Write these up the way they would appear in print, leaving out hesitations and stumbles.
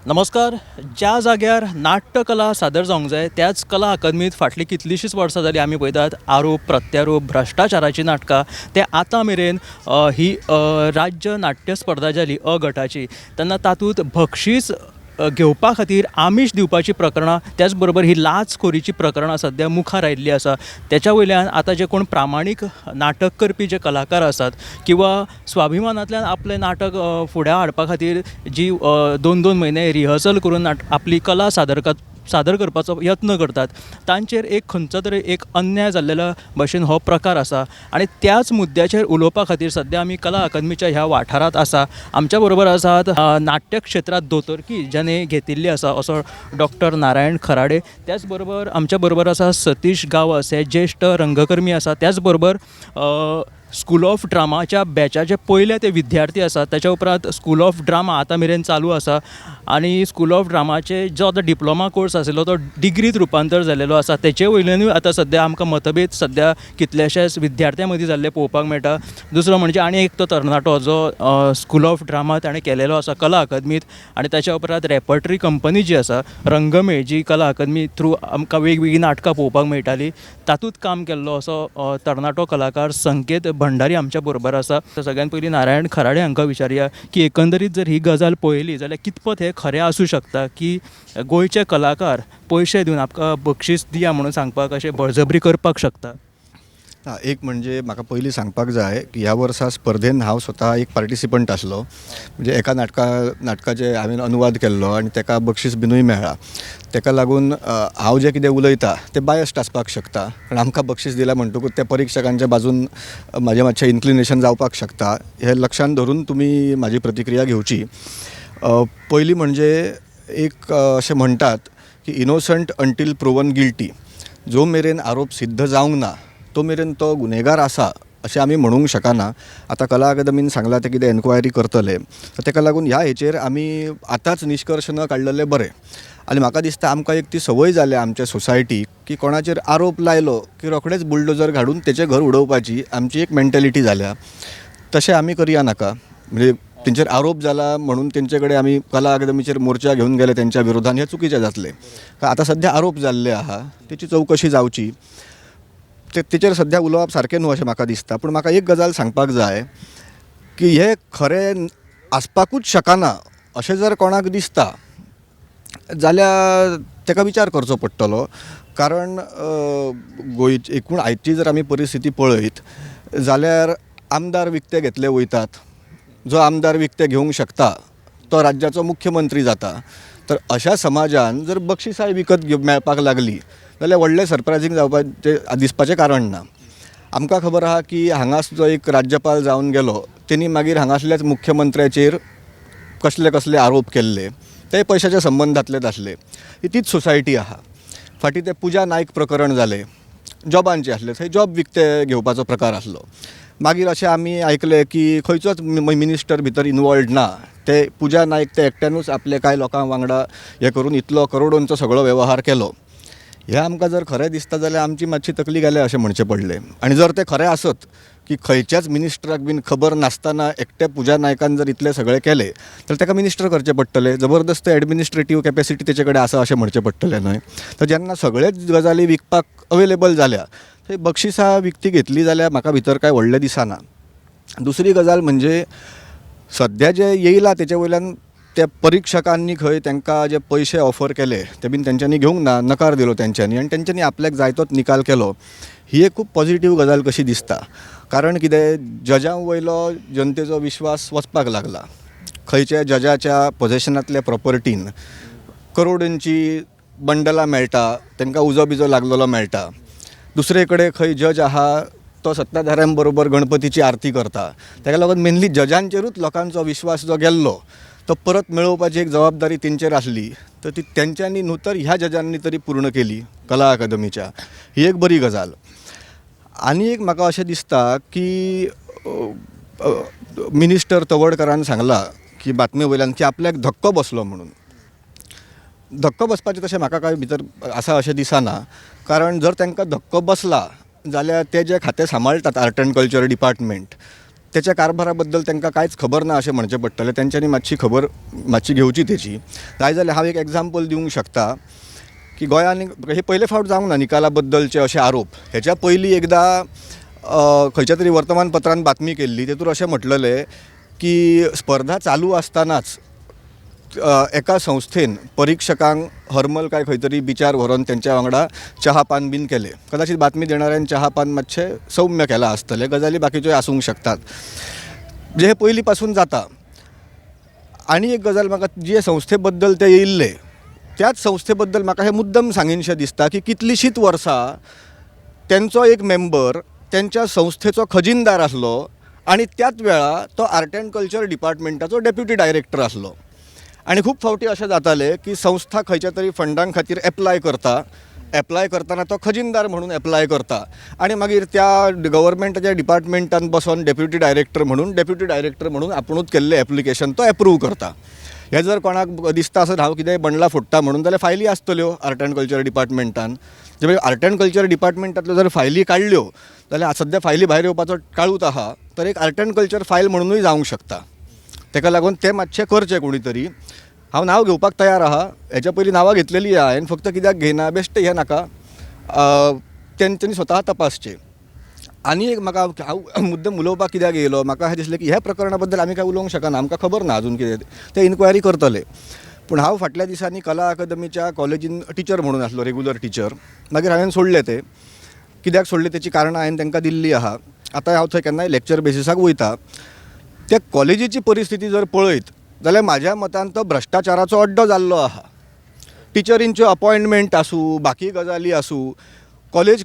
नमस्कार. ज्या जाग्यार नाट्यकला सादर जावंक जाय त्याच कला अकादमीत फाटली कितलींशींच वर्सां जालीं आमी पळयतात आरोप प्रत्यारोप भ्रश्टाचाराची नाटकां ते आतां मेरेन ही राज्य नाट्य स्पर्धा जाली अ गटाची तेन्ना तातूंत बक्षीस घेवपा खातीर आमीश दिवपाची प्रकरणां त्याच बरोबर ही लाचखोरीची प्रकरणां सद्या मुखार आयिल्लीं आसा. त्याच्या वयल्यान आतां जे कोण प्रामाणीक नाटक करपी जे कलाकार आसात किंवा स्वाभिमानांतल्यान आपलें नाटक फुडें हाडपा खातीर जी 2-2 म्हयने रिहर्सल करून आपली कला सादर करपाचो यत्न करतात तांचेर एक खंयचो तरी एक अन्याय जाल्लेल्या भशेन हो प्रकार आसा आनी त्याच मुद्द्याचेर उलोवपा खातीर सद्या आमी कला अकादमीच्या ह्या वाठारांत आसा. आमच्या बरोबर आसात नाट्य क्षेत्रांत दोतोरकी जाणें घेतिल्ली आसा असो डॉक्टर नारायण खराडे. त्याच बरोबर आमच्या बरोबर आसा सतीश गांवस हे ज्येश्ठ रंगकर्मी आसा. त्याच बरोबर स्कूल ऑफ ड्रामाच्या बॅचाचे पयले ते विद्यार्थी आसात. त्याच्या उपरांत स्कूल ऑफ ड्रामा आतां मेरेन चालू आसा आनी स्कूल ऑफ ड्रामाचे जो आतां डिप्लोमा कोर्स आशिल्लो तो डिग्रीत रुपांतर जाल्लेलो आसा. तेचे वयल्यानूय आतां सद्या आमकां मतभेद सद्या कितल्याशाच विद्यार्थ्यां मदीं जाल्ले पळोवपाक मेळटा. दुसरो म्हणजे आनी एक तो तरणाटो जो स्कूल ऑफ ड्रामा ताणें केलेलो आसा कला अकादमीत आनी त्याच्या उपरांत रेपर्टरी कंपनी जी आसा रंगमेळ जी कला अकादमी थ्रू आमकां वेगवेगळीं नाटकां पळोवपाक मेळटालीं तातूंत काम केल्लो असो तरणाटो कलाकार संकेत भंडारी आमच्या बरोबर आसा. तर सगळ्यात पयलीं नारायण खराडे हांकां विचारया की एकंदरीत जर ही गजाल पळयली जाल्यार कितपत हें खरें आसूं शकता की गोंयचे कलाकार पयशे दिवन आमकां बक्षीस दिया म्हणून सांगपाक अशें बळजबरी करपाक शकता. एक म्हणजे म्हाका पयलीं सांगपाक जाय की ह्या वर्सा स्पर्धेन हांव स्वता एक पार्टिसिपंट आसलो. म्हणजे एका नाटकाचे हांवें अनुवाद केल्लो आनी ताका बक्षीस बिनूय मेळ्ळा. ताका लागून हांव जें कितें उलयतां तें बायस्ड आसपाक शकता कारण आमकां बक्षीस दिलां म्हणटकूच त्या परीक्षकांच्या बाजून म्हाजें मातशें इन्क्लिनेशन जावपाक शकता. हें लक्षांत धरून तुमी म्हाजी प्रतिक्रिया घेवची. पयलीं म्हणजे एक अशें म्हणटात की इनोसंट अंटील प्रुवन गिल्टी. जो मेरेन आरोप सिद्ध जावंक ना तो मेरेन तो गुन्हेगार आसा अशें आमी म्हणूंक शकना. आतां कला अकादमीन सांगलां ते कितें एन्क्वायरी करतले ताका लागून ह्या हेचेर आमी आतांच निश्कर्श न काडलेले बरें. आनी म्हाका दिसता आमकां एक ती संवय जाल्या आमच्या सोसायटीक की कोणाचेर आरोप लायलो की रोखडेच बुलडोजर घालून तेचें घर उडोवपाची आमची एक मेंटेलिटी जाल्या. तशें आमी करया नाका. म्हणजे तेंचेर आरोप जाला म्हणून तेंचे कडेन आमी कला अकादमीचेर मोर्चा घेवन गेले तेंच्या विरोधान हें चुकीचें जातलें. आतां सद्या आरोप जाल्ले आहा तेची चवकशी जावची. तेचेर सद्या उलोवप सारकें न्हू अशें म्हाका दिसता. पूण म्हाका एक गजाल सांगपाक जाय की हें खरें आसपाकूच शकना अशें जर कोणाक दिसता जाल्यार ताका विचार करचो पडटलो. कारण गोंयची एकूण आयची जर आमी परिस्थिती पळयत जाल्यार आमदार विकते घेतले वयतात. जो आमदार विकते घेवंक शकता तो राज्याचो मुख्यमंत्री जाता. तर अशा समाजान जर बक्षिसाय विकत मेळपाक लागली जाल्यार व्हडलें सरप्रायझींग जावपाचें दिसपाचें कारण ना. आमकां खबर आहा की हांगाच जो एक राज्यपाल जावन गेलो तेणी मागीर हांगासल्याच मुख्यमंत्र्याचेर कसले कसले आरोप केल्ले ते पयशाच्या संबंदांतलेच आसले. ही तीच सोसायटी आहा. फाटीं तें पुजा नायक प्रकरण जालें जॉबांचें आसलें. थंय जॉब विकते घेवपाचो प्रकार आसलो. मागीर अशें आमी आयकलें की खंयचोच मिनिस्टर भितर इनवॉल्ड ना. ते पुजा नायक ते एकट्यानूच आपले कांय लोकां वांगडा हे करून इतलो करोडोंचो सगळो वेवहार केलो. हें आमकां जर खरें दिसता जाल्यार आमची मातशी तकली गेल्या अशें म्हणचें पडलें. आनी जर तें खरें आसत की खंयच्याच मिनिस्टराक बीन खबर नासतना एकट्या पुजा नायकान जर इतलें सगळें केलें तर ताका मिनिस्टर करचें पडटलें. जबरदस्त एडमिनिस्ट्रेटीव कॅपेसिटी तेचे कडेन आसा अशें म्हणचें पडटलें न्हय. तर जेन्ना सगळेच गजाली विकपाक अवेलेबल जाल्या थंय बक्षिसां विकती घेतली जाल्यार म्हाका भितर कांय व्हडलें दिसना. दुसरी गजाल म्हणजे सद्या जे येयला तेचे वयल्यान त्या परीक्षकांनी खंय तांकां जे पयशे ऑफर केले ते बीन तेंच्यांनी घेवंक ना. नकार दिलो तेंच्यांनी आनी तेंच्यांनी आपल्याक जाय तोच निकाल केलो. ही एक खूब पॉझिटीव गजाल कशी दिसता. कारण कितें जजां वयलो जनतेचो विश्वास वचपाक लागला. खंयच्या जजाच्या पोझेशनांतल्या प्रॉपर्टीन करोडोंची बंडलां मेळटा तांकां उजो बिजो लागलेलो मेळटा. दुसरे कडेन खंय जज आहा तो सत्ताधाऱ्यां बरोबर गणपतीची आरती करता. ताका लागून मेनली जजांचेरूच लोकांचो विश्वास जो गेल्लो तो परत मेळोवपाची एक जबाबदारी तेंचेर आसली. तर ती तेंच्यांनी न्हू तर ह्या जजांनी तरी पूर्ण केली कला अकादमीच्या. ही एक बरी गजाल. आनी एक म्हाका अशें दिसता की मिनिस्टर तवडकरान सांगलां की बातमे वयल्यान की आपल्याक धक्को बसलो म्हणून. धक्को बसपाचें तशें म्हाका कांय भितर आसा अशें दिसना. कारण जर तांकां धक्को बसला जाल्यार ते जे खातें सांबाळटात आर्ट एंड कल्चर डिपार्टमेंट त्याच्या कारभाराबद्दल तांकां कांयच खबर ना अशें म्हणचें पडटलें. तेंच्यांनी मातशी घेवची तेची. जाय जाल्यार हांव एक एग्जाम्पल दिवंक शकता की गोंयांत हे पयले फावट जावंक ना निकाला बद्दलचे अशे आरोप. हेच्या पयलीं एकदां खंयच्या तरी वर्तमानपत्रांत बातमी केल्ली, तेतूर अशें म्हटलेलें की स्पर्धा चालू आसतनाच एका संस्थेन परीक्षकांक हरमल काय खंय तरी बिचार व्हरोन तेंच्या वांगडा चहापान बीन केलें. कदाचित बातमी देणाऱ्यान चहापान मातशें सौम्य केलां आसतलें, गजाली बाकीच्योय आसूंक शकतात. जे हे पयलीं पासून जाता. आनी एक गजाल म्हाका जे संस्थे बद्दल ते येयल्ले त्याच संस्थे बद्दल म्हाका हे मुद्दम सांगिनशें दिसता की कितलींशींच वर्सां तेंचो एक मेंबर तेंच्या संस्थेचो खजिनदार आसलो आनी त्याच वेळा तो आर्ट एंड कल्चर डिपार्टमेंटाचो डेप्युटी डायरेक्टर आसलो. आनी खूब फावटी अशें जातालें की संस्था खंयच्या तरी फंडां खातीर एप्लाय करतना तो खजिनदार म्हणून एप्लाय करता आनी मागीर त्या गव्हर्मेंटाच्या डिपार्टमेंटान बसून डेप्युटी डायरेक्टर म्हणून आपुणूच केल्लें एप्लिकेशन तो एप्रूव करता. हे जर कोणाक दिसता आसत हांव कितेंय बंडला फोडटा म्हणून, जाल्यार फायली आसतल्यो आर्ट एंड कल्चर डिपार्टमेंटान. म्हणजे आर्ट एंड कल्चर डिपार्टमेंटांतल्यो जर फायली काडल्यो जाल्यार सद्या फायली भायर येवपाचो काळूत आहा, तर एक आर्ट एंड कल्चर फायल म्हणूनय जावंक शकता. तेका लागून तें मातशें करचें कोणी तरी. हांव नांव घेवपाक तयार आहा. हेच्या पयलीं नांवां घेतलेलीं आहा हांवें, फक्त कित्याक घेयना बेश्टें हें नाका, तेंच्यांनी स्वता तपासचें. आनी एक म्हाका हांव मुद्दम उलोवपाक कित्याक येयलो, म्हाका अशें दिसलें की ह्या प्रकरणा बद्दल आमी काय उलोवंक शकना, आमकां खबर ना अजून कितें ते इन्क्वायरी करतले. पूण हांव फाटल्या दिसांनी कला अकादमीच्या कॉलेजीन टिचर म्हणून आसलो, रेगुलर टिचर. मागीर हांवें सोडलें तें. कित्याक सोडलें तेची कारणां हांवें तांकां दिल्लीं आहा. आतां हांव थंय केन्नाय लेक्चर बेसिसाक वयता. त्या कॉलेजीची परिस्थिती जर पळयत जाल्यार म्हाज्या मतान तो भ्रश्टाचाराचो अड्डो जाल्लो आहा. टिचरींच्यो अपॉयंटमेंट आसूं, बाकी गजाली आसूं. कॉलेज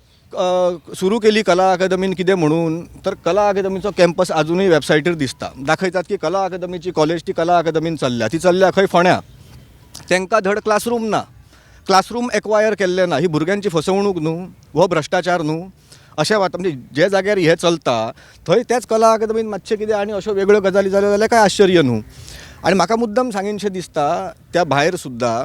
सुरू केली कला अकादमीन कितें म्हणून, तर कला अकादमीचो कॅम्पस अजूनय वेबसायटीर दिसता. दाखयतात की कला अकादमीची कॉलेज ती कला अकादमीन चल्ल्या. ती चल्ल्या खंय फोंड्या. तांकां धड क्लासरूम ना, क्लासरूम एक्वायर केल्ले ना. ही भुरग्यांची फसवणूक न्हू, हो भ्रश्टाचार न्हू. अशें वता म्हणजे जे जाग्यार हें चलता थंय त्याच कला अकादमीन मातशें कितें आनी अश्यो वेगळ्यो गजाली जाल्यो जाल्यार काय आश्चर्य न्हू. आनी म्हाका मुद्दम सांगिनशें दिसता त्या भायर सुद्दां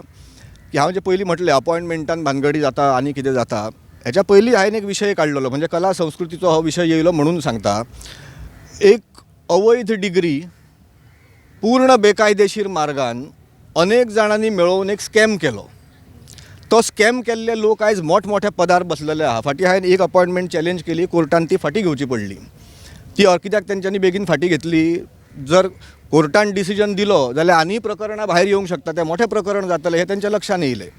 की हांव जे पयलीं म्हटलें अपॉयंटमेंटान भानगडी जाता आनी कितें जाता, हेच्या पयलीं हांवें एक विशय काडलेलो, म्हणजे कला संस्कृतीचो हो विशय येयलो म्हणून सांगता. एक अवैध डिग्री पूर्ण बेकायदेशीर मार्गान अनेक जाणांनी मेळोवन एक स्कॅम केलो. तो स्कॅम केल्ले लोक आयज मोठमोठ्या पदार बसलेले आहा. फाटीं हांवें एक अपॉयंटमेंट चॅलेंज केली, कोर्टान ती फाटीं घेवची पडली. ती कित्याक तेंच्यांनी बेगीन फाटीं घेतली, जर कोर्टान डिसिजन दिलो जाल्यार आनी प्रकरणां भायर येवंक शकता, तें मोठें प्रकरण जातलें हें तेंच्या लक्षान येयलें.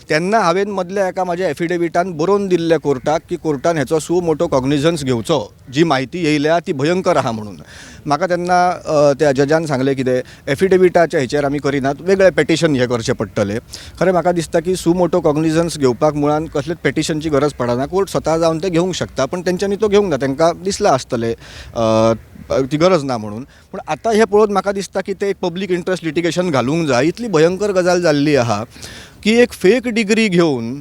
तेन्ना हांवें मदल्या एका म्हाज्या एफिडेविटान बरोवन दिल्ल्या कोर्टाक की कोर्टान हेचो सू मोटो कॉग्निझन्स घेवचो. जी म्हायती येयल्या ती भयंकर आहा म्हणून. म्हाका तेन्ना त्या जजान सांगलें कितें, एफिडेविटाच्या हेचेर आमी करिनात, वेगळें पेटिशन हें करचें पडटलें. खरें म्हाका दिसता की सू मोटो कॉग्निझन्स घेवपाक मुळान कसलेच पेटिशनची गरज पडना. कोर्ट स्वता जावन ते घेवंक शकता, पण तेंच्यांनी तो घेवंक ना. तांकां दिसलां आसतलें ती गरज ना म्हणून. पूण आतां हें पळोवन म्हाका दिसता की ते एक पब्लीक इंट्रस्ट लिटिगेशन घालूंक जाय. इतली भयंकर गजाल जाल्ली आहा की एक फेक डिग्री घेवन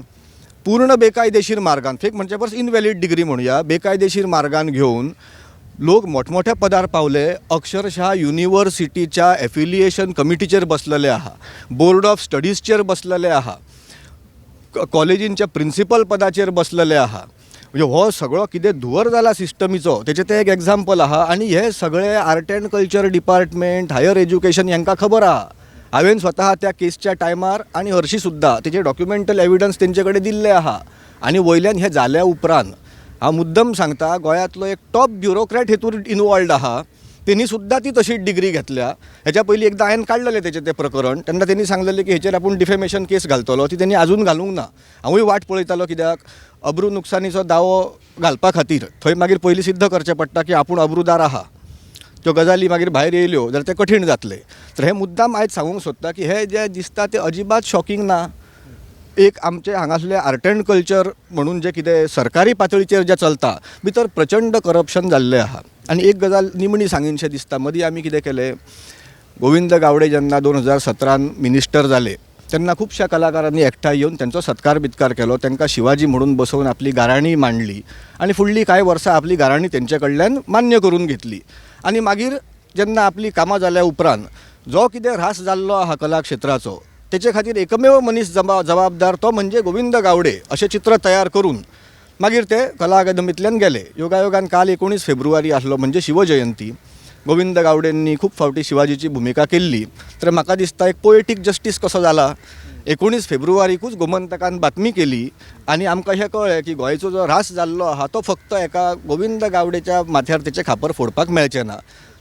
पूर्ण बेकायदेशीर मार्गान, फेक म्हणजे परस इनवॅलीड डिग्री म्हणुया, बेकायदेशीर मार्गान घेवन लोक मोठमोठ्या पदार पावले. अक्षरशः युनिवर्सिटीच्या एफिलिएशन कमिटीचेर बसलेले आहा, बोर्ड ऑफ स्टडीजचेर बसलेले आहा, कॉलेजींच्या प्रिंसिपल पदाचेर बसलेले आहा. म्हणजे हो सगळो कितें धुवर जाला सिस्टमीचो, तेचें तें एक एग्जाम्पल आहा. आनी हे सगळे art and culture department, higher education हांकां खबर आहा. हांवें स्वता त्या केसच्या टायमार आनी हरशीं सुद्दां तेचे डॉक्युमेंटल एविडन्स तेंचे कडेन दिल्ले आहा. आनी वयल्यान हें जाल्या उपरांत हांव मुद्दम सांगता, गोंयांतलो एक टॉप ब्युरोक्रेट हेतून इनवॉल्ड आहा. तेणी सुद्दां ती तशीच डिग्री घेतल्या. हेच्या पयलीं एकदां हांवें काडलेलें तेचें तें प्रकरण. तेन्ना तेणी सांगलेलें की हेचेर आपूण डिफेमेशन केस घालतलो. ती तेणी आजून घालूंक ना. हांवूय वाट पळयतालो, कित्याक अब्रू नुकसानीचो दावो घालपा खातीर थंय मागीर पयलीं सिद्ध करचें पडटा की आपूण अब्रूदार आहा. त्यो गजाली मागीर भायर येयल्यो जाल्यार तें कठीण जातलें. तर हें मुद्दाम आयज सांगूंक सोदता की हें जें दिसता तें अजिबात शॉकिंग ना. एक आमचे हांगासले आर्ट एंड कल्चर म्हणून जें कितें सरकारी पातळीचेर जें चलता, भितर प्रचंड करप्शन जाल्लें आहा. आनी एक गजाल निमणी सांगिनशें दिसता. मदीं आमी कितें केलें, गोविंद गावडे जेन्ना 2017 मिनिस्टर जाले तेन्ना खुबश्या कलाकारांनी एकठांय येवन तेंचो सत्कार बित्कार केलो. तांकां शिवाजी म्हणून बसोवन आपली गाराणी मांडली आनी फुडलीं कांय वर्सां आपली गाराणी तेंचे कडल्यान मान्य करून घेतली. आनी मागीर जेन्ना आपली कामां जाल्या उपरांत जो कितें ऱ्हास जाल्लो आहा कला क्षेत्राचो, तेचे खातीर एकमेव मनीस जबाबदार तो म्हणजे गोविंद गावडे अशें चित्र तयार करून मागीर ते कला अकादमींतल्यान गेले. योगायोगान काल 19 फेब्रुवारी आसलो, म्हणजे शिवजयंती. गोविंद गावडेंनी खूप फावटी शिवाजीची भुमिका केल्ली. तर म्हाका दिसता एक पोएटीक जस्टीस कसो जाला. 19 फेब्रुवारीकूच गोमंतकान बातमी केली आनी आमकां अशें कळ्ळें की गोंयचो जो रास जाल्लो आहा तो फक्त एका गोविंद गावडेच्या माथ्यार तेचें खापर फोडपाक मेळचें ना,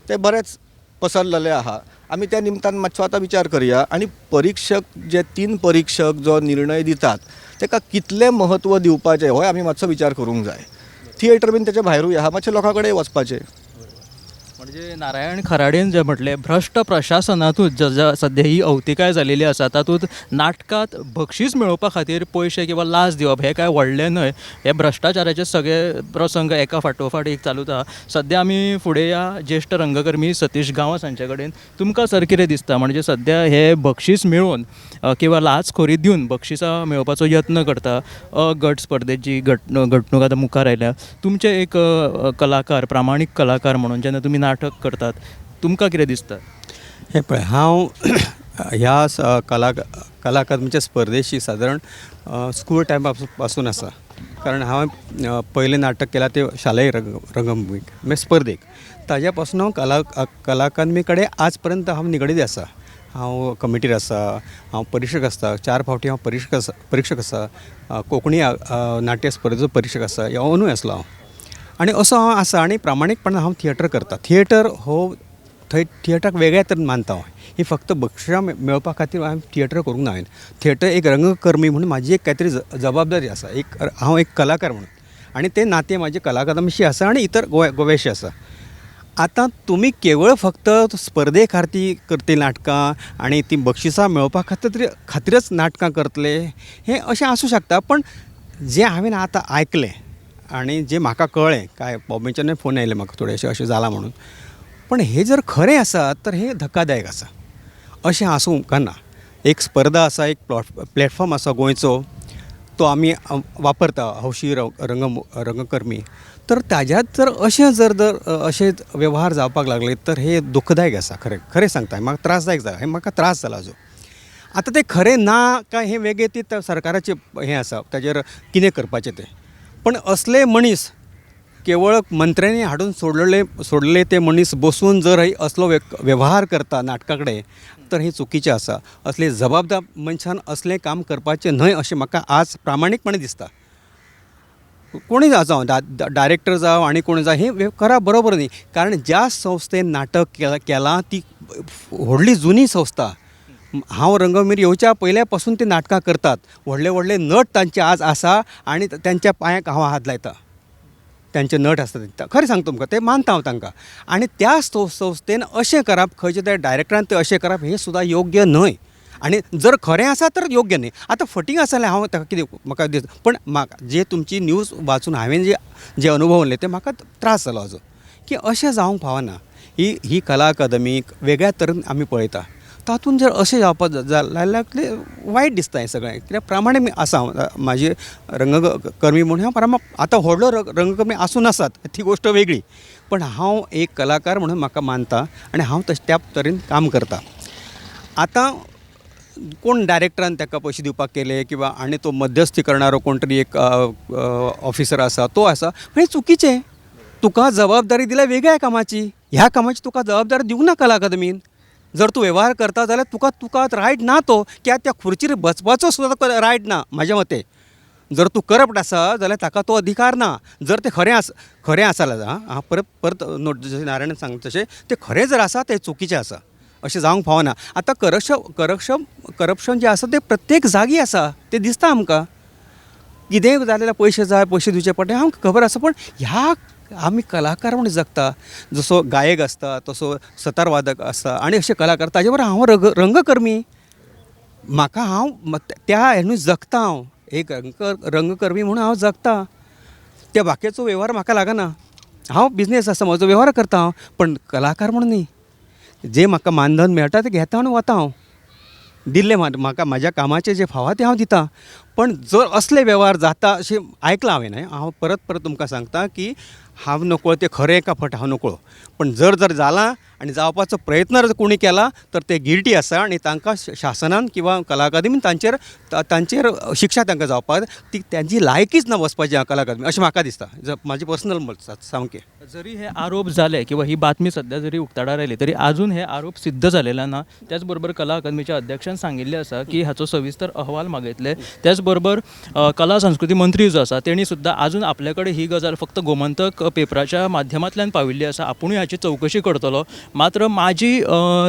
ते बरेच पसरलेले आहा. आमी त्या निमतान मातसो आतां विचार करया आनी परीक्षक जे 3 परीक्षक जो निर्णय दितात ताका कितलें महत्व दिवपाचें हो आमी मातसो विचार करूंक जाय. थिएटर बीन तेच्या भायरूय आहा, मातशें लोकां कडेन वचपाचें. म्हणजे नारायण खराडेन जे म्हटले भ्रष्ट प्रशासनातूच सध्या ही अवतिकाय जालेली आसा, तातूंत नाटकांत बक्षीस मेळोवपा खातीर पयशे किंवा लाच दिवप हें काय व्हडलें न्हय. हे भ्रश्टाचाराचे सगळे प्रसंग एका फाटोफाट एक चालूच आहा. सध्या आमी फुडें या ज्येश्ठ रंगकर्मी सतीश गांवस हांचे कडेन. तुमकां सर कितें दिसता, म्हणजे सध्या हे बक्षीस मेळोवन किंवा लाचखोरी दिवन बक्षिसां मेळोवपाचो यत्न करता गट स्पर्धेत जी घडणूक आतां मुखार आयल्या, तुमचे एक कलाकार प्रामाणीक कलाकार म्हणून जेन्ना तुमी नाटक करतात तुमकां कितें दिसता? हे पळय, हांव ह्या कला अकादमीच्या स्पर्धेशी सादारण स्कूल टायमा पासून आसा. कारण हांवें पयलें नाटक केलां तें शालेय रंगभुमीक म्हणजे स्पर्धेक. ताज्या पासून हांव कला अकादमी कडेन आज पर्यंत हांव निगडीत आसा. हांव कमिटीर आसा, हांव परीक्षक आसता, 4 फावटी हांव परीक्षक आसा, कोंकणी नाट्य स्पर्धेचो परीक्षक आसा, ह्या अंदूय आसलो हांव. आनी असो हांव आसा आनी प्रामाणीकपणान हांव थिएटर करता. थिएटर हो थंय थिएटराक वेगळ्या तरेन मानता हांव. ही फक्त बक्षिसां मेळोवपा खातीर हांवें थिएटर करूंक ना. हांवें थिएटर एक रंगकर्मी म्हणून म्हाजी एक काय तरी जबाबदारी आसा. हांव एक कलाकार म्हणून आनी तें नातें म्हाजें कला अकादमीशी आसा आनी इतर गोव्याशी आसा. आतां तुमी केवळ फक्त स्पर्धे खातीर करतली नाटकां आनी ती बक्षिसां मेळोवपा खातीरच नाटकां करतले हें अशें आसूं शकता. पण जें हांवें आतां आयकलें आनी जें म्हाका कळ्ळें, काय बॉम्बेच्यानूय फोन आयले म्हाका थोडे अशें जालां म्हणून. पण हें जर खरें आसा तर हें धक्कादायक आसा. अशें आसूं उपकारना. एक स्पर्धा आसा, एक प्लॅटफॉर्म आसा गोंयचो, तो आमी वापरता हौशी रंगकर्मी. तर ताज्यात जर अशे वेव्हार जावपाक लागले तर हें दुखदायक आसा. खरें सांगता, म्हाका त्रासदायक जाला. हें म्हाका त्रास जाला हाजो. आतां तें खरें ना काय हें वेगळें ती सरकाराचें हें आसा, ताजेर कितें करपाचें तें. पण असले मनीस केवळ मंत्र्यांनी हाडून सोडलेले ते मनीस बसून जर असलो वेव्हार करता नाटका कडेन तर हें चुकीचें आसा. असले जबाबदार मनशान असलें काम करपाचें न्हय अशें म्हाका आज प्रामाणीकपणे दिसता. कोणीय जावं, डायरेक्टर जावं आनी कोण जावं, हें करप बरोबर न्ही. कारण ज्या संस्थेन नाटक केलां ती व्हडली जुनी संस्था. हांव रंगभुमीर येवच्या पयल्या पासून ती नाटकां करतात. व्हडले नट तांचे आज आसा आनी तांच्या पांयाक हांव हात लायता. तांचे नट आसता, खरें सांगता तुमकां, ते मानता हांव तांकां. आनी त्या संस्थेन अशें करप, खंयच्या त्या डायरेक्टरान तें अशें करप हें सुद्दां योग्य न्हय. आनी जर खरें आसा तर योग्य न्ही. आतां फटींग आसा जाल्यार हांव ताका कितें म्हाका दिसता. पण म्हाका जे तुमची न्यूज वाचून हांवें जे अनुभवले ते म्हाका त्रास जालो हाजो, की अशें जावंक फावना. ही कला अकादमीक वेगळ्या तरेन आमी पळयता. तातूंत जर अशें जावपाक जाल्यार वायट दिसता हें सगळें. कित्याक प्रामाणीक म्हाजी रंगकर्मी म्हणून हांव आतां व्हडलो रंगकर्मी आसूं नासात, ती गोश्ट वेगळी. पण हांव एक कलाकार म्हणून म्हाका मानता आनी हांव त्या तरेन काम करता. आतां कोण डायरेक्टरान ताका पयशे दिवपाक केले किंवा आनी तो मध्यस्थी करणारो कोण तरी एक ऑफिसर आसा, तो आसा, हें चुकीचें. तुका जबाबदारी दिल्या वेगळ्या कामाची. ह्या कामाची तुका जबाबदारी दिवंक ना कला अकादमीन. जर तूं वेव्हार करता जाल्यार तुका रायट ना तो, कित्याक त्या खुर्चीर बसपाचो सुद्दां रायट ना म्हाज्या मते. जर तूं करप्ट आसा जाल्यार ताका तो अधिकार ना. जर तें खरें आसा जाल्यार हांव परत नोट जशें नारायण सांगता तशें तें खरें जर आसा तें चुकीचें आसा. अशें जावंक फावना. आतां करप्शन जें आसा तें प्रत्येक जागी आसा, तें दिसता आमकां. कितेंय जाल्यार पयशे दिवचे पडटा, आमकां खबर आसा. पण ह्या आमी कलाकार म्हणून जगता. जसो गायक आसता तसो सतार वादक आसता आनी अशे कलाकार. ताजे बरोबर हांव रंगकर्मी. म्हाका हांव त्या हेणूय जगता. हांव एक रंगकर्मी म्हणून हांव जगता. त्या बाकीचो वेव्हार म्हाका लागना. हांव बिझनेस आसा म्हजो, वेव्हार करता हांव. पण कलाकार म्हणून न्ही. जें म्हाका मानधन मेळटा तें घेता आनी वता हांव. दिल्लें म्हाका म्हाज्या कामाचें जें फावता तें हांव दितां. पण जर असले वेव्हार जाता अशें आयकलां हांवें हांव परत परत तुमकां सांगता की हांव नकळो ते खरें का फट हांव नकळो पण जर जालां आनी जावपाचो प्रयत्न जर कोणी केला तर ते गिल्टी आसा आनी तांकां शासनान किंवा कला अकादमीन तांचेर शिक्षा तांकां जावपाक ती त्यांची लायकीच ना वचपाची कला अकादमी अशें म्हाका दिसता म्हाजें पर्सनल मत सामकें. जरी हे आरोप झाले किंवा ही बातमी सध्या जरी उक्ताडार आयली तरी अजून हे आरोप सिद्ध झालेला ना. त्याचबरोबर कला अकादमीच्या अध्यक्षान सांगिल्लें आसा की हाचो सविस्तर अहवाल मागयतले. त्याचबरोबर कला संस्कृती मंत्री जो आसा तेणी सुद्दां अजून आपल्या कडेन ही गजाल फक्त गोमंतक पेपराच्या माध्यमांतल्यान पाविल्ली आसा. आपुणूय हाची चवकशी करतलो. मात्र माजी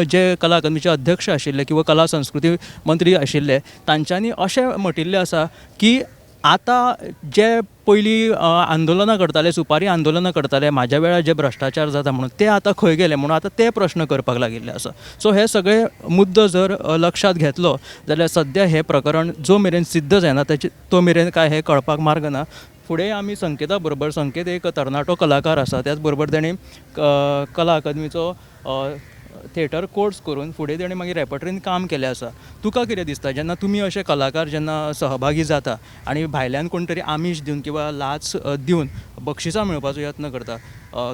जे कला अकादमीचे अध्यक्ष आशिल्ले किंवा कला संस्कृती मंत्री आशिल्ले तांच्यांनी अशें म्हटिल्लें आसा की आतां जे पयलीं आंदोलनां करताले सुपारी आंदोलनां करताले म्हाज्या वेळार जे भ्रश्टाचार जाता म्हणून ते आतां खंय गेले म्हणून आतां ते प्रश्न करपाक लागिल्ले आसा. सो हे सगळे मुद्दो जर लक्षात घेतलो जाल्यार सद्या हे प्रकरण जो मेरेन सिद्ध जायना तो मेरेन काय हे कळपाक मार्ग ना. फुडें आमी संकेता बरोबर संकेत एक तरणाटो कलाकार आसा त्याच बरोबर तेणी कला अकादमीचो थिएटर कोर्स करून फुडें तेणें मागीर रेपर्टरीन काम केलें आसा. तुका कितें दिसता जेन्ना तुमी अशे कलाकार जेन्ना सहभागी जाता आनी भायल्यान कोण तरी आमीश दिवन किंवा लाच दिवन बक्षिसां मेळोवपाचो यत्न करता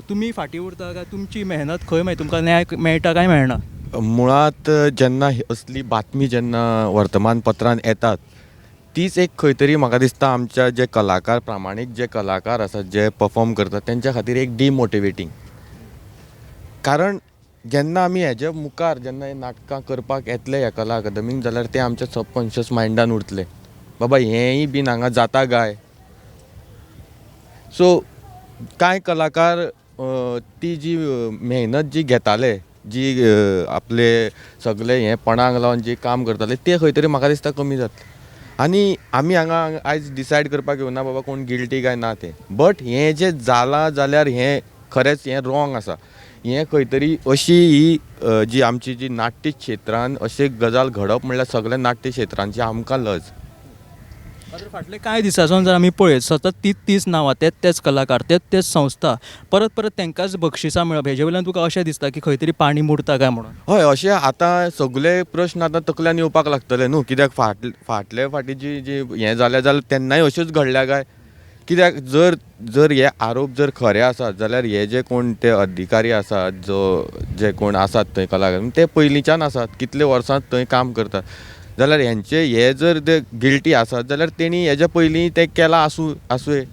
तुमी फाटीं उरता काय तुमची मेहनत खंय मागीर तुमकां न्याय मेळटा काय मेळना? मुळात जेन्ना असली बातमी जेन्ना वर्तमानपत्रांत येतात तीच एक खंय तरी म्हाका दिसता आमच्या जे कलाकार प्रामाणीक जे कलाकार आसात जे परफॉर्म करतात तेंच्या खातीर एक डिमोटिवेटींग. कारण जेन्ना आमी हेजे मुखार जेन्ना हे नाटकां करपाक येतले ह्या कला अकादमीक जाल्यार ते आमच्या सबकॉन्शियस मायंडान उरतले बाबा हेंय बीन हांगा जाता काय. सो कांय कलाकार ती जी मेहनत जी घेताले जी आपले सगळे हें पणाक लावन जी काम करताले ते खंय तरी म्हाका दिसता कमी जातले. आनी आमी हांगा आयज डिसायड करपाक येवना बाबा कोण गिल्टी काय ना तें बट हें जें जालां जाल्यार हें खरेंच हें रॉंग आसा. हें खंय तरी अशी ही जी आमची जी नाट्य क्षेत्रान अशी गजाल घडप म्हणल्यार सगळ्या नाट्य क्षेत्रांची आमकां लज. फाटले कांय दिसांसून जर आमी पळयत सतत तीच नांवां तेच कलाकार तेच संस्था परत तेंकांच बक्षिसां मेळप हेजे वयल्यान तुका अशें दिसता की खंय तरी पाणी मुरता काय म्हणून? हय अशें आतां सगळे प्रश्न आतां तकल्यान येवपाक लागतले न्हू. कित्याक फाटले फाटी जी हें जालें जाल्यार तेन्नाय अश्योच घडल्या काय. कित्याक जर हे आरोप जर खरे आसात जाल्यार हे जे कोण ते अधिकारी आसात जे कोण आसात थंय कलाकार ते पयलींच्यान आसात कितले वर्सां थंय काम करतात जाल्यार हेंचे हे जर ते गिल्टी आसात जाल्यार तेणी हेज्या पयलीं ते केलां आसूय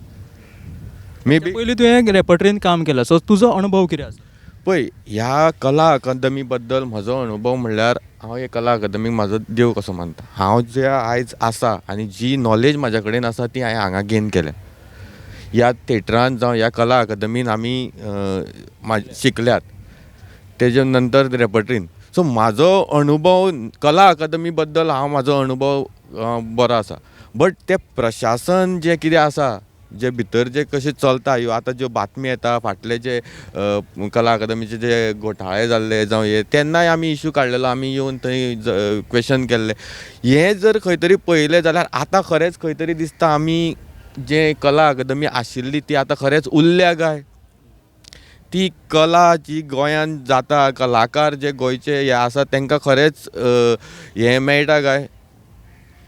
मे बी. पयलीं तुवें रेपर्टरीन काम केलां सो तुजो अनुभव कितें आसा? पळय ह्या कला अकादमी बद्दल म्हजो अनुभव म्हणल्यार हांव हे कला अकादमीक म्हाजो देव कसो मानता. हांव जे आयज आसा आनी जी नॉलेज म्हाज्या कडेन आसा ती हांवें हांगा गेन केल्या. ह्या थिएटरान जावं ह्या कला अकादमीन आमी शिकल्यात तेजे नंतर रेपर्टरीन. सो म्हाजो अनुभव कला अकादमी बद्दल म्हाजो अनुभव बरो आसा. बट ते प्रशासन जे कितें आसा जे भितर जे कशें चलता ह्यो आतां ज्यो बातमी येता फाटले जे कला अकादमीचे जे घोटाळे जाल्ले जावं हे तेन्नाय आमी इश्यू काडलेलो आमी येवन थंय क्वेश्चन केल्ले. हें जर खंय तरी पळयलें जाल्यार आतां खरेंच खंय तरी दिसता आमी जे कला अकादमी आशिल्ली ती आतां खरेंच उरल्या काय. ती कला जी गोंयान जाता कलाकार जे गोंयचे हे आसा तांकां खरेंच हें मेळटा काय.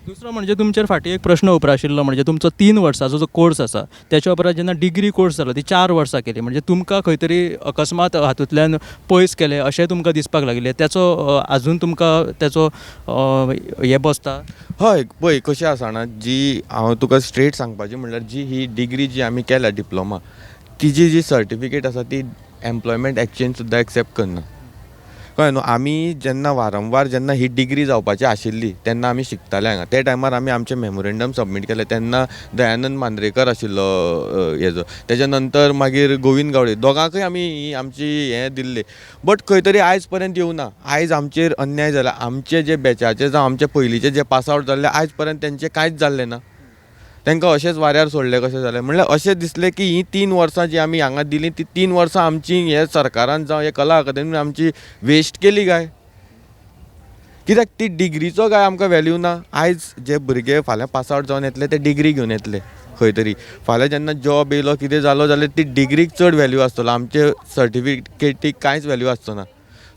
दुसरो म्हणजे तुमचेर फाटीं एक प्रश्न उपराशिल्लो म्हणजे तुमचो 3 वर्सांचो जो कोर्स आसा त्याच्या उपरांत जेन्ना डिग्री कोर्स जालो ती 4 वर्सां केली म्हणजे तुमकां खंय तरी अकस्मात हातूंतल्यान पयस केलें अशें तुमकां दिसपाक लागलें त्याचो आजून तुमकां त्याचो हें बसता? हय पळय कशें आसा ना जी हांव तुका स्ट्रेट सांगपाचें म्हणल्यार जी ही डिग्री जी आमी केल्या डिप्लोमा तिजी जी सर्टिफिकेट आसा ती एम्प्लॉयमेंट एक्सचेंज सुद्दां एक्सेप्ट करना. कळ्ळें न्हू. आमी जेन्ना वारंवार जेन्ना ही डिग्री जावपाची आशिल्ली तेन्ना आमी शिकताले हांगा ते टायमार आमी आमचें मेमोरेंडम सबमीट केलें. तेन्ना दयानंद मांद्रेकर आशिल्लो हेजो तेज्या नंतर मागीर गोविंद गावडे दोगांकय आमी ही आमची हें दिल्ली. बट खंय तरी आयज पर्यंत येवना. आयज आमचेर अन्याय जाला. आमचे जे बॅचाचे जावं आमचे पयलींचे जे पास आवट जाल्ले आयज पर्यंत तेंचें कांयच जाल्लें ना. तांकां अशेंच वाऱ्यार सोडलें कशें जालें म्हणल्यार अशें दिसलें की ही 3 वर्सां जी आमी हांगा दिलीं ती 3 वर्सां आमची हे सरकारान जावं हे कला अकादमीन आमची वेस्ट केली काय. कित्याक ती डिग्रीचो काय आमकां व्हॅल्यू ना. आयज जे भुरगे फाल्यां पास आवट जावन येतले ते डिग्री घेवन येतले खंय तरी. फाल्यां जेन्ना जॉब येयलो कितें जालो जाल्यार ती डिग्रीक चड व्हॅल्यू आसतलो आमचे सर्टिफिकेटीक कांयच व्हॅल्यू आसचो ना.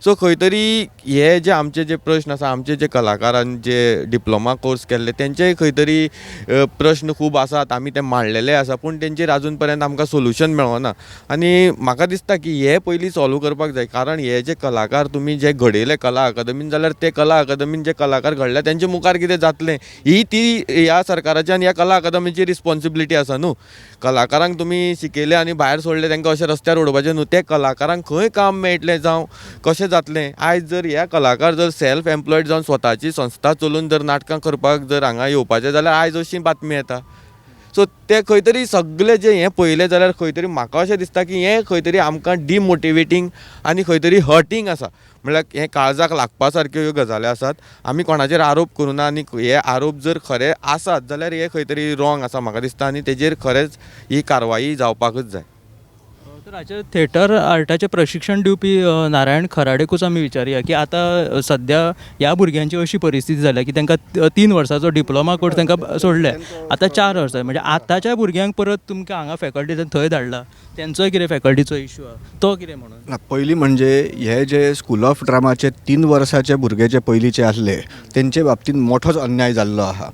सो खंय तरी हे जे आमचे जे प्रश्न आसा, आमचे जे कलाकारान जे डिप्लोमा कोर्स केल्ले तेंचेय खंय तरी प्रश्न खूब आसात, आमी ते मांडलेले आसा, पूण तेंचेर आजून पर्यंत आमकां सोल्युशन मेळना. आनी म्हाका दिसता की हे पयलीं सॉल्व करपाक जाय, कारण हे जे कलाकार तुमी जे घडयले कला अकादमीन, जाल्यार ते कला अकादमीन जे कलाकार घडले तेंचे मुखार कितें जातलें ही ती ह्या सरकाराची आनी ह्या कला अकादमीची रिस्पॉन्सिबिलिटी आसा न्हू. कलाकारांक तुमी शिकयले आनी भायर सोडले, तांकां अशें रस्त्यार उडोवपाचें न्हू. ते कलाकारांक खंय काम मेळटलें जावं कशें जातलें. आयज जर हे कलाकार जर सेल्फ एम्प्लॉयड जावन स्वताची संस्था चलोवन जर नाटकां करपाक जर हांगा येवपाचें जाल्यार आयज अशी बातमी येता. सो ते खंय तरी सगळे जे हें पळयलें जाल्यार खंय तरी म्हाका अशें दिसता की हें खंय तरी आमकां डिमोटिवेटींग आनी खंय तरी हर्टींग आसा. म्हळ्यार हें काळजाक लागपा सारक्यो ह्यो गजाली आसात. आमी कोणाचेर आरोप करूना आनी हे आरोप जर खरे आसात जाल्यार हे खंय तरी रॉंग आसा म्हाका दिसता, आनी तेजेर खरेंच ही कारवाई जावपाकच जाय. तर हाचे थिएटर आर्टाचें प्रशिक्षण दिवपी नारायण खराडेकूच आमी विचारया की आतां सद्या ह्या भुरग्यांची अशी परिस्थिती जाल्या की तांकां 3 वर्साचो डिप्लोमा कोर्स तांकां सोडले, आतां 4 वर्सां. म्हणजे आतांच्या भुरग्यांक परत तुमकां हांगा फॅकल्टीन थंय धाडला, तेंचोय कितें फॅकल्टीचो इश्यू आहा तो कितें म्हणून? पयलीं म्हणजे हे जे स्कूल ऑफ ड्रामाचे 3 वर्साचे भुरगे जे पयलींचे आसले तेंचे बाबतींत मोठोच अन्याय जाल्लो आहा.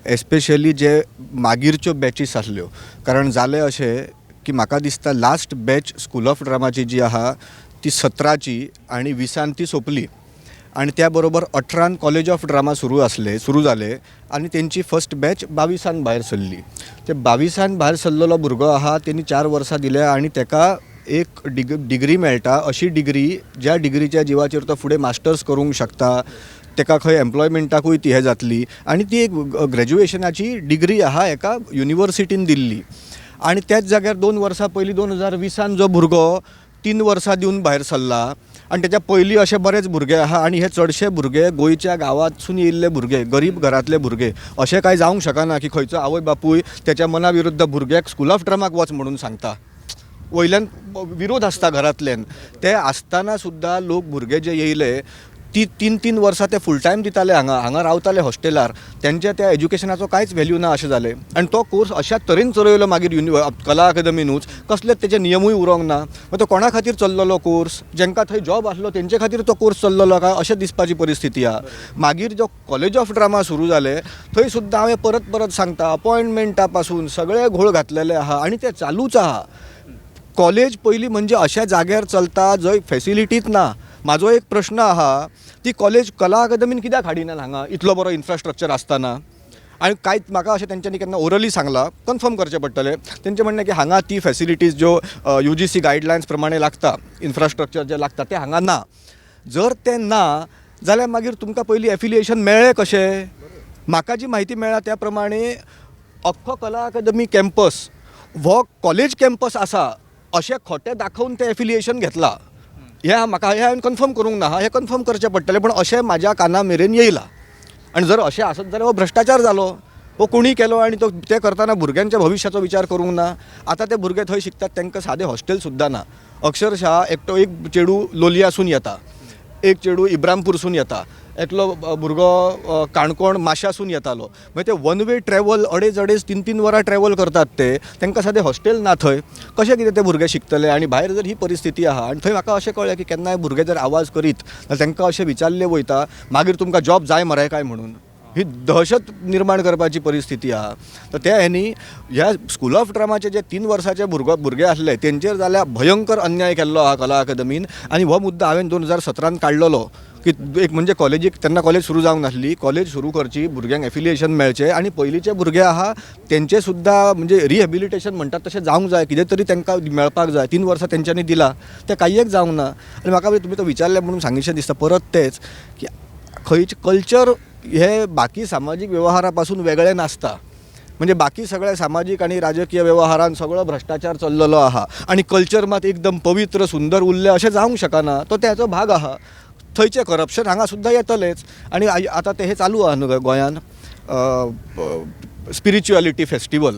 एस्पेशली जे मागीरच्यो बॅचीस आसल्यो, कारण जालें अशें की म्हाका दिसता लास्ट बॅच स्कूल ऑफ ड्रामाची जी आहा ती 17ची आनी 20 ती सोंपली, आनी त्या बरोबर 18 कॉलेज ऑफ ड्रामा सुरू जाले आनी तेंची फर्स्ट बॅच 22 भायर सरली. ते 22 भायर सरलेलो भुरगो आहा तेणी 4 वर्सां दिल्या आनी तेका एक डिग्री मेळटा, अशी डिग्री ज्या डिग्रीच्या जिवाचेर तो फुडें मास्टर्स करूंक शकता, तेका खंय एम्प्लॉयमेंटाकूय ती हे जातली, आनी ती एक ग्रॅज्युएशनाची डिग्री आहा एका युनिवर्सिटीन दिल्ली. आनी त्याच जाग्यार 2 वर्सां पयलीं 2020 जो भुरगो 3 वर्सां दिवन भायर सरला, आनी तेच्या पयलीं अशे बरेच भुरगे आहा. आनी हे चडशे भुरगे गोंयच्या गांवांतसून येयल्ले भुरगे, गरीब घरांतले भुरगे. अशें कांय जावंक शकना की खंयचो आवय बापूय तेच्या मना विरुद्ध भुरग्याक स्कूल ऑफ ड्रामाक वच म्हणून सांगता. वयल्यान विरोध आसता घरांतल्यान. ते आसतना सुद्दां लोक भुरगे जे येयले ती 3 वर्सां ते फूल टायम दिताले हांगा रावताले हॉस्टेलार. तेंच्या त्या एज्युकेशनाचो कांयच व्हॅल्यू ना अशें जालें. आनी तो कोर्स अशा तरेन चलयलो मागीर कला अकादमीनूच, कसलेच तेचे नियमूय उरोंक ना. तो कोणा खातीर चल्लेलो कोर्स? जेंकां थंय जॉब आसलो तेंचे खातीर तो कोर्स चल्लेलो काय अशें दिसपाची परिस्थिती आहा. मागीर जो कॉलेज ऑफ ड्रामा सुरू जाले थंय सुद्दां हांवें परत सांगता अपॉयंटमेंटा पासून सगळे घोळ घातलेले आहा आनी ते चालूच आहा. कॉलेज पयलीं म्हणजे अशा जाग्यार चलता जंय फॅसिलिटीच ना. म्हाजो एक प्रश्न आहा, ती कॉलेज कला अकादमीन कित्याक हाडिनात हांगा इतलो बरो इन्फ्रास्ट्रक्चर आसतना? आनी कांयच म्हाका अशें तेंच्यांनी केन्ना ओरली सांगलां, कन्फर्म करचें पडटलें. तेंचें म्हणणें की हांगा ती फॅसिलिटीज ज्यो UGC गायडलायन्स प्रमाणे लागता, इन्फ्रास्ट्रक्चर जें लागता तें हांगा ना. जर तें ना जाल्यार मागीर तुमकां पयलीं एफिलिएशन मेळ्ळें कशें? म्हाका जी म्हायती मेळ्ळा त्या प्रमाणे अख्खो कला अकादमी कॅम्पस हो कॉलेज कॅम्पस आसा अशें खोटें दाखोवन तें एफिलिएशन घेतलां. म्हाका हांवें कन्फर्म करूंक ना, हें कन्फर्म करचें पडटलें. पूण अशें म्हाज्या काना मेरेन येयलां. आनी जर अशें आसत जाल्यार हो भ्रश्टाचार जालो. हो कोणी केलो आनी तो ते करतना भुरग्यांच्या भविश्याचो विचार करूंक ना. आतां ते भुरगे थंय शिकतात तांकां सादें हॉस्टेल सुद्दां ना. अक्षरशः एकटो एक चेडू लोलयासून येता, एक चेडू इब्रामपूरसून येता, एकलो भुरगो काणकोण माश्यासून येतालो. मागीर ते 1 वे ट्रॅवल 2.5-3 वरां ट्रॅवल करतात ते. तांकां सादें हॉस्टेल ना थंय. कशें कितें ते भुरगे शिकतले? आनी भायर जर ही परिस्थिती आहा आनी थंय म्हाका अशें कळ्ळें की केन्नाय भुरगे जर आवाज करीत जाल्यार तांकां अशें विचारलें वयता मागीर तुमकां जॉब जाय मरे काय म्हणून. ही दहशत निर्माण करपाची परिस्थिती आहा. तर त्या हेनी ह्या स्कूल ऑफ ड्रामाचे जे 3 वर्साचे भुरगे आसले तेंचेर जाल्यार भयंकर अन्याय केल्लो आहा कला अकादमीन. आनी हो मुद्दा हांवें 2017 काडलेलो की एक म्हणजे कॉलेजीक तेन्ना कॉलेज सुरू जावंक नासली, कॉलेज सुरू करची, भुरग्यांक एफिलिएशन मेळचें आनी पयलींचे भुरगे आहा तेंचे सुद्दां म्हणजे रिहॅबिलिटेशन म्हणटात तशें जावंक जाय, कितें तरी तांकां मेळपाक जाय. 3 वर्सां तेंच्यांनी दिला तें कांय जावंक ना. आनी म्हाका तुमी तो विचारलें म्हणून सांगितलें दिसता परत तेच की खंयचे कल्चर हे बाकी सामाजीक वेवहारा पासून वेगळे नासता. म्हणजे बाकी सगळ्या सामाजीक आणि राजकीय व्यवहारांत सगळो भ्रष्टाचार चल्लेलो आहा आनी कल्चर मात एकदम पवित्र सुंदर उरलें अशें जावंक शकना. तो त्याचो भाग आहा. थंयचें करप्शन हांगा सुद्दां येतलेंच. आनी आतां ते हे चालू आहा न्हू गोंयान स्पिरिच्युअलिटी फेस्टिवल.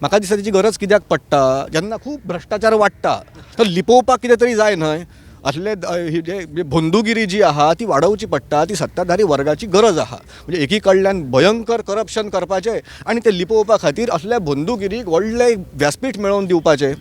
म्हाका दिसता तेची गरज कित्याक पडटा? जेन्ना खूब भ्रष्टाचार वाडटा तर लिपोवपाक कितें तरी जाय न्हय. असले जे बंधुगिरी जी आहा ती वाडोवची पडटा. ती सत्ताधारी वर्गाची गरज आहा. म्हणजे एकी कडल्यान भयंकर करप्शन करपाचें आनी ते लिपोवपा खातीर असल्या बंधुगिरीक व्हडलें व्यासपीठ मेळोवन दिवपाचें.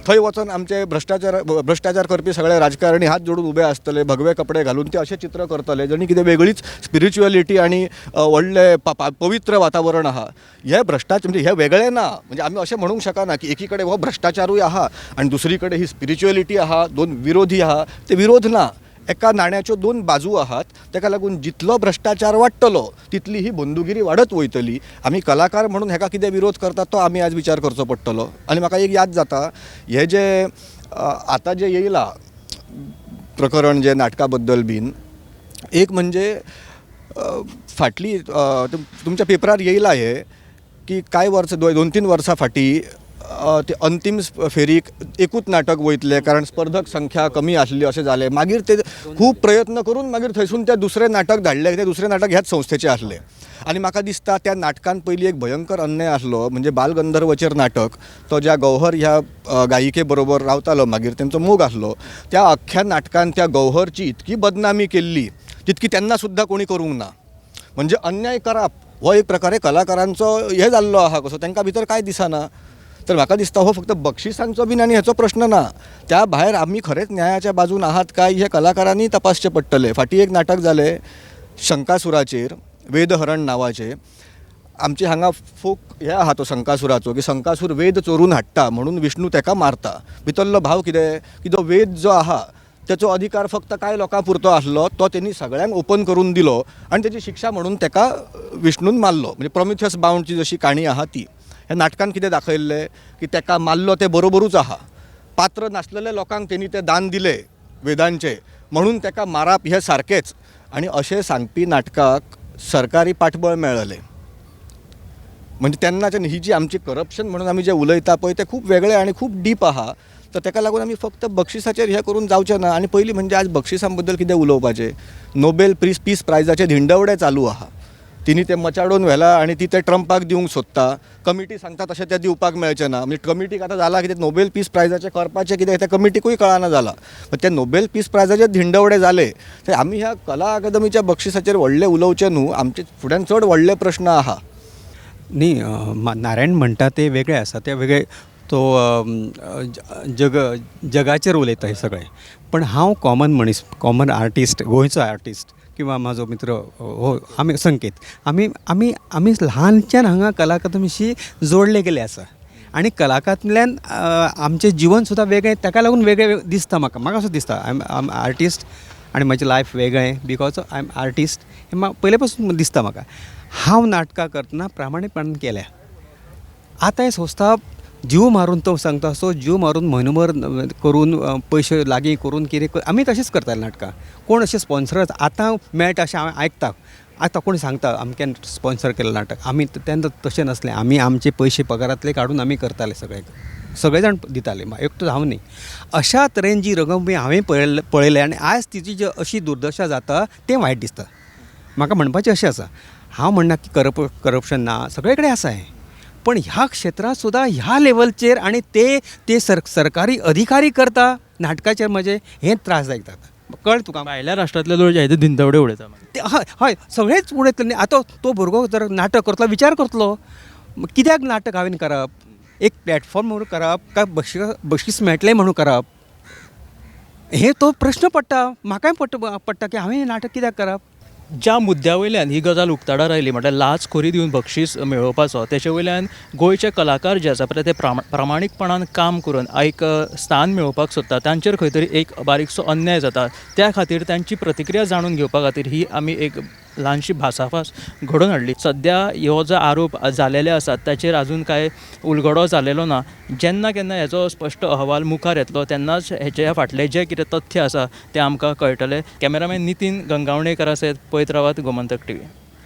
थंय वचून आमचे भ्रष्टाचार करपी सगळे राजकारणी हात जोडून उबे आसतले, भगवे कपडे घालून ते अशें चित्र करतले जणी कितें वेगळीच स्पिरिच्युअलिटी आणि व्हडले पवित्र वातावरण आहा. हे भ्रष्टाचार म्हणजे हे वेगळें ना. म्हणजे आमी अशें म्हणूंक शकना की एकी कडेन हो भ्रष्टाचारूय आहा आनी दुसरी कडेन ही स्पिरिच्युअलिटी आहा, दोन विरोधी आहा. ते विरोध ना, एका नाण्याच्यो दोन बाजू आहात. ताका लागून जितलो भ्रष्टाचार वाडटलो तितली ही बंदुगिरी वाडत वयतली. आमी कलाकार म्हणून हेका कितें विरोध करतात तो आमी आज विचार करचो पडटलो. आनी म्हाका एक याद जाता, हे जे आतां जे येयला प्रकरण जे नाटका बद्दल बीन, एक म्हणजे फाटली तुमच्या पेपरार येयला हे की कांय वर्सां 2-3 वर्सां फाटीं ते अंतीम फेरीक एकूच नाटक वयतले कारण स्पर्धक संख्या कमी आसली अशें जालें. मागीर ते खूब प्रयत्न करून मागीर थंयसून ते दुसरें नाटक धाडलें. ते दुसरें नाटक ह्याच संस्थेचें आसलें. आनी म्हाका दिसता त्या नाटकान पयलीं एक भयंकर अन्याय आसलो, म्हणजे बालगंधर्वचेर नाटक. तो ज्या गौहर ह्या गायिके बरोबर रावतालो मागीर तेंचो मोग आसलो. त्या अख्ख्या नाटकान त्या गौहरची इतकी बदनामी केल्ली तितकी तेन्ना सुद्दां कोणी करूंक ना. म्हणजे अन्याय करप हो एक प्रकारे कलाकारांचो हे जाल्लो आहा कसो, तांकां भितर कांय दिसना. तर म्हाका दिसता हो फक्त बक्षिसांचो बीन आनी हेचो प्रश्न ना. त्या भायर आमी खरेंच न्यायाच्या बाजून आहात काय हे कलाकारांनी तपासचें पडटलें. फाटीं एक नाटक जालें शंकासुराचेर, वेदहरण नांवाचें. आमचे हांगा फोक हे आहा तो शंकासुराचो की शंकासूर वेद चोरून हाडटा म्हणून विष्णू ताका मारता. भितरलो भाव कितें की जो वेद जो आहा त्याचो अधिकार फक्त कांय लोकां पुरतो आसलो, तो तेणी सगळ्यांक ओपन करून दिलो आनी तेची शिक्षा म्हणून ताका विष्णून मारलो. म्हणजे प्रॉमिथियस बावंडची जशी काणी आहा ती. ह्या नाटकान कितें दाखयल्लें की ताका मारलो ते बरोबरूच आहा. पात्र नासलेल्या लोकांक तेणी ते दान दिले वेदांचे म्हणून ताका मारप हे सारकेंच. आनी अशें सांगपी नाटकाक सरकारी पाठबळ मेळ्ळलें. म्हणजे तेन्नाच्यान ही जी आमची करप्शन म्हणून आमी जे उलयता पळय तें खूब वेगळें आनी खूब डीप आहा. तर ताका लागून आमी फक्त बक्षिसाचेर हे करून जावचें ना. आनी पयलीं म्हणजे आज बक्षिसां बद्दल कितें उलोवपाचें. नोबेल पीस प्रायजाचे धिंडवडे चालू आहा. तिणी ते मचाडून व्हेला आनी ती ते ट्रंपाक दिवंक सोदता. कमिटी सांगता तशें ते दिवपाक मेळचें ना. म्हणजे कमिटीक आतां जाला कितें नोबेल पीस प्रायजाचें करपाचें कितें त्या कमिटीकूय कळना जालां. ते नोबेल पीस प्रायजाचे धिंडवडे जाले ते आमी ह्या कला अकादमीच्या बक्षिसाचेर व्हडलें उलोवचें न्हू. आमचे फुड्यान चड व्हडले प्रश्न आहा. न्ही नारायण म्हणटा ते वेगळे आसा. ते वेगळे तो जगाचेर उलयता हे सगळें. पण हांव कॉमन मनीस, कॉमन आर्टिस्ट, गोंयचो आर्टिस्ट किंवा म्हाजो मित्र हो आमी संकेत आमी ल्हानच्यान हांगा कला अकादमीशी जोडले गेले आसा. आनी कलाकारांतल्यान आमचें जिवन सुद्दां वेगळें ताका लागून वेगळें दिसता म्हाका असो दिसता. आय एम आर्टिस्ट आनी म्हजें लायफ वेगळें बिकॉज आय एम आर्टिस्ट हें पयले पासून दिसता म्हाका. हांव नाटकां करतना प्रामाणीकपणान केल्या. आतां हें संस्था जीव मारून तो सांगता सो जीव मारून म्हयनोभर करून पयशे लागीं करून कितें आमी तशेंच करताले नाटकां. कोण अशें स्पॉन्सर आतां मेळटा अशें हांव आयकता. आतां कोण सांगता अमक्यान स्पॉन्सर केलें नाटक. आमी तेन्ना तशें नासलें. आमी आमचे पयशे पगारांतले काडून आमी करताले सगळे जाण दिताले. एकटोच हांव न्ही. अशा तरेन जी रंगभुमी हांवें पळयलें आनी आयज तिची जी अशी दुर्दशा जाता तें वायट दिसता. म्हाका म्हणपाचें अशें आसा, हांव म्हणना की करप्शन ना, सगळे कडेन आसा हें. पण ह्या क्षेत्रांत सुद्दां ह्या लेवलचेर आनी ते सरकारी अधिकारी करता नाटकाचेर म्हजे हें त्रासदायक जाता. कळ तुका. भायल्या राष्ट्रांतले लोक जे धिंडवडे उडयता. ते हय सगळेच उडयतले. आतां तो भुरगो जर नाटक करतलो विचार करतलो कित्याक नाटक हांवें करप. एक प्लॅटफॉर्म म्हणून करप काय बक्षीस मेळटलें म्हणून करप. हे तो प्रश्न पडटा. म्हाकाय पडटा की हांवें हें नाटक कित्याक करप. ज्या मुद्द्या वयल्यान ही गजाल उक्ताडार आयली म्हटल्यार लाचखोरी दिवन बक्षीस मेळोवपाचो, तेचे वयल्यान गोंयचे कलाकार जे आसा पळय ते प्रामाणीकपणान काम करून एक स्थान मेळोवपाक सोदता, तांचेर खंय तरी एक बारीकसो अन्याय जाता. त्या खातीर तांची प्रतिक्रिया जाणून घेवपा खातीर ही आमी एक ल्हानशी भासाभास घडोवन हाडली. सद्या हो जो आरोप जालेले आसात ताचेर अजून कांय उलगडो जालेलो ना. जेन्ना केन्ना हेचो स्पश्ट अहवाल मुखार येतलो तेन्नाच हेचे फाटले जे कितें तथ्य आसा तें आमकां कळटलें. कॅमेरामॅन नितीन गंगावणेकर आसत, पळयत रावात गोमंतक TV.